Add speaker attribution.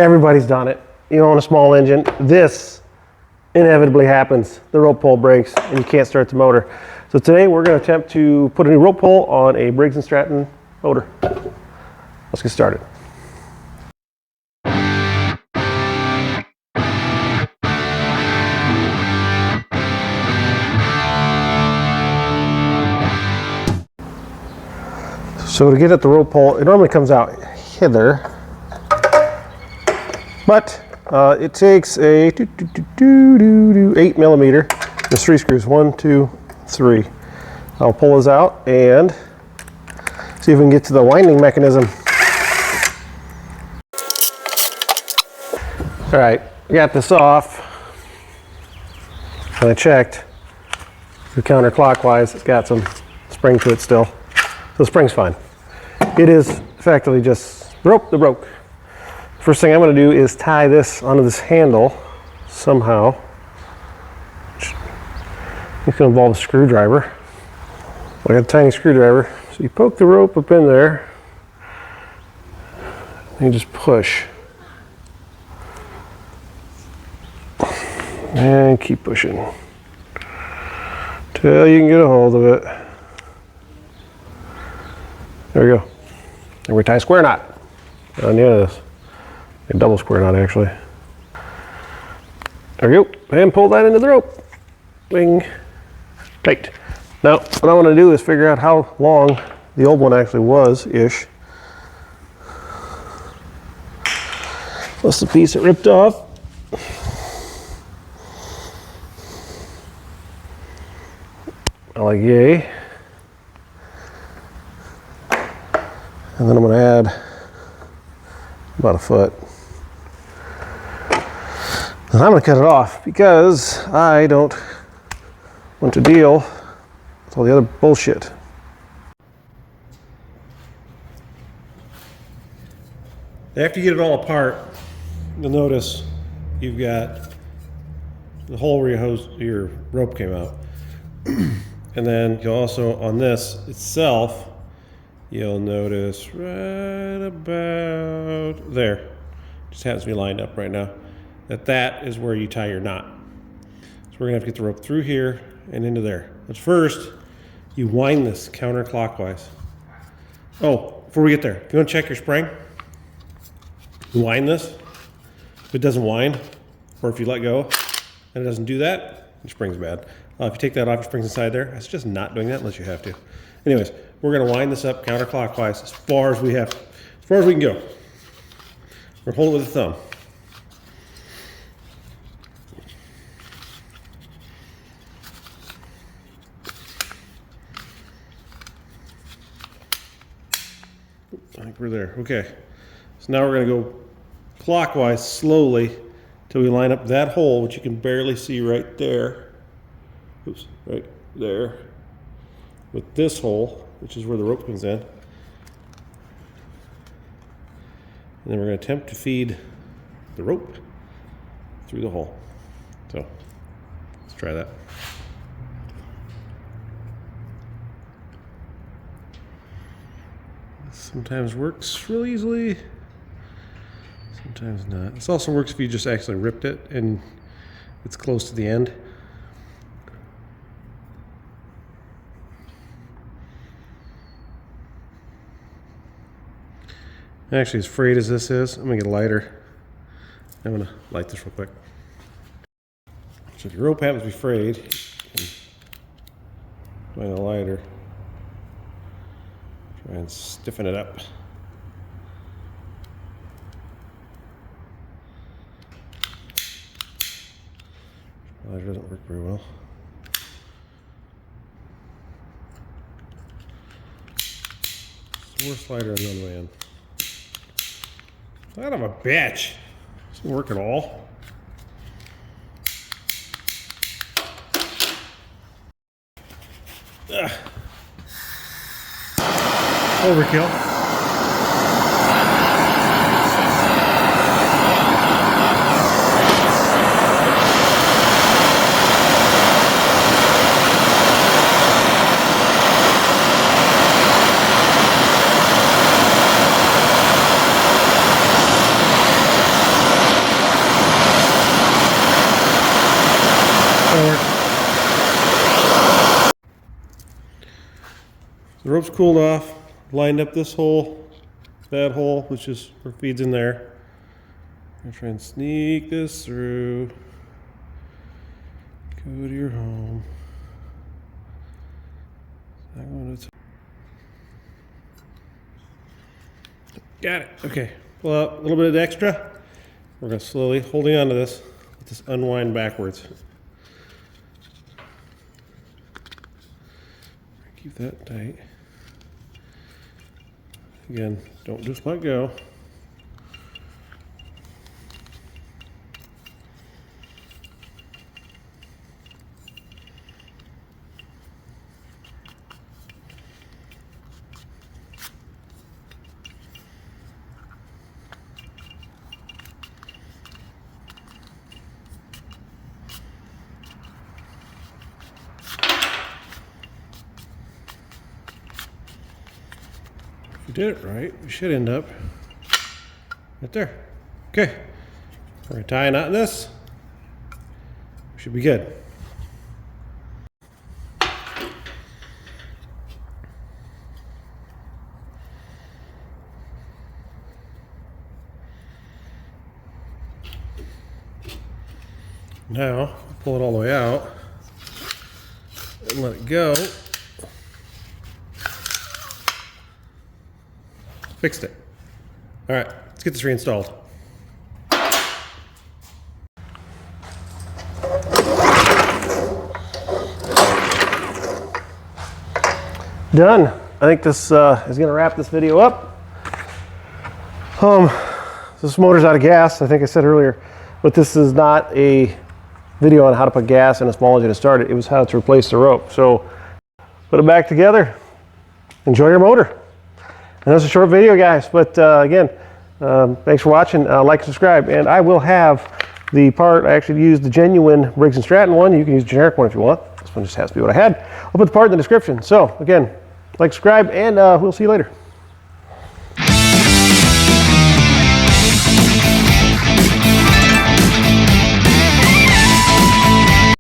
Speaker 1: Everybody's done it. You own a small engine, this inevitably happens. The rope pull breaks and you can't start the motor. So today we're going to attempt to put a new rope pull on a Briggs and Stratton motor. Let's get started. So to get at the rope pull, it normally comes out hither, but it takes a 8mm. There's 3 screws, 1, 2, 3. I'll pull this out and see if we can get to the winding mechanism. All right, I got this off, and I checked. The counterclockwise, it's got some spring to it still, so the spring's fine. It is effectively just rope that broke. First thing I'm going to do is tie this onto this handle somehow. It's going to involve a screwdriver. I got a tiny screwdriver. So you poke the rope up in there and you just push. And keep pushing till you can get a hold of it. There we go. And we tie a square knot on the end of this. A double square knot, actually. There we go. And pull that into the rope. Wing. Tight. Now, what I want to do is figure out how long the old one actually was-ish. Plus the piece that ripped off. Like yay. And then I'm going to add about a foot. And I'm going to cut it off because I don't want to deal with all the other bullshit. After you get it all apart, you'll notice you've got the hole where your rope came out. And then you'll also, on this itself, you'll notice right about there, just happens to be lined up right now, that is where you tie your knot. So we're gonna have to get the rope through here and into there. But first, you wind this counterclockwise. Oh, before we get there, if you want to check your spring, you wind this. If it doesn't wind, or if you let go and it doesn't do that, your spring's bad. If you take that off, your spring's inside there. I suggest not doing that unless you have to. Anyways, we're going to wind this up counterclockwise as far as we can go. We're holding it with the thumb. I think we're there. Okay. So now we're going to go clockwise slowly till we line up that hole, which you can barely see right there. Oops, right there. With this hole, which is where the rope comes in. And then we're going to attempt to feed the rope through the hole. So, let's try that. This sometimes works real easily, sometimes not. This also works if you just actually ripped it and it's close to the end. Actually, as frayed as this is, I'm going to get a lighter. I'm going to light this real quick. So if your rope happens to be frayed, find a lighter. Try and stiffen it up. The lighter doesn't work very well. It's the worst lighter known to man. Son of a bitch. Doesn't work at all. Ugh. Overkill. The rope's cooled off, lined up this hole, that hole, which is where it feeds in there. I'm gonna try and sneak this through. Go to your home. Got it. Okay. Pull out a little bit of extra. We're going to slowly, holding on to this, let this unwind backwards. Keep that tight. Again, don't just let go. If you did it right, you should end up right there. Okay, we're gonna tie a knot in this. We should be good. Now, pull it all the way out and let it go. Fixed it. All right, let's get this reinstalled. Done. I think this is going to wrap this video up. This motor's out of gas, I think I said earlier, but this is not a video on how to put gas in a small engine to start it. It was how to replace the rope. So put it back together. Enjoy your motor. And that's a short video, guys, but again, thanks for watching. Like and subscribe, and I will have the part. I actually used the genuine Briggs and Stratton one. You can use a generic one if you want. This one just has to be what I had. I'll put the part in the description. So again, like, subscribe, and we'll see you later.